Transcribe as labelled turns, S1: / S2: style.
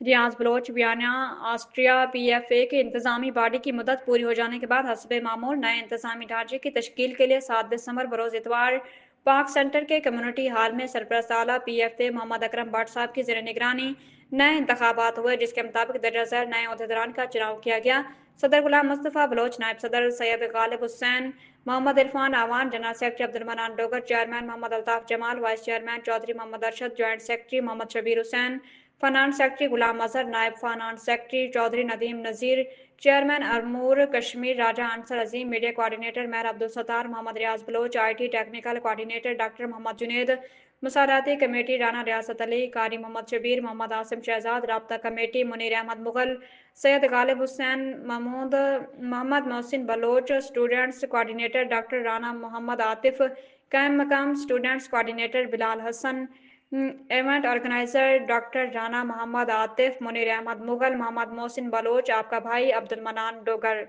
S1: रियाज Bloch बयाना Austria PFA की इंतजामी body की मुद्दत पूरी हो जाने के बाद हस्ब मामूल नए इंतजामी ढांचे की तश्कील के लिए 7 दिसंबर बरोज इतवार पाक सेंटर के कम्युनिटी हॉल में सरपरस्त आला PFA मोहम्मद अकरम भट्ट साहब की जेर निगरानी नए इंतखाबात हुए, जिसके मुताबिक दर्जा झैल नए अहदेदारान का चुनाव किया गया। सदर गुलाम मुस्तफ़ा बलोच, नायब सदर Syed Ghalib Hussain, Mohammad Irfan Awan, general secretary Abdul Manan Dogar, chairman Mohammad Altaf Jamal, vice chairman Chaudhry Mohammad Arshad, joint secretary Mohammad Shabbir Hussain, finance secretary Ghulam Azhar, नायब finance secretary Chaudhry Nadeem Nazir, chairman अमूर Kashmir Raja Ansar Azeem, media coordinator Mehar Abdul Sattar, Mohammad Riaz Baloch, IT technical coordinator doctor Mohammad Junaid, मुसाराती कमेटी राना रियासत अली, कारी मोहम्मद शबीर, मोहम्मद आसिम शहजाद, राब्ता committee Munir Ahmed Mughal, Syed Ghalib Hussain Mahmood, Mohammad Mohsin Baloch, students coordinator doctor Rana Mohammad Atif, कायम मकाम students coordinator Bilal Hassan, event organiser doctor Rana Mohammad Atif, Munir Ahmed Mughal, Mohammad Mohsin Baloch, आपका भाई अब्दुल मनान डोगर।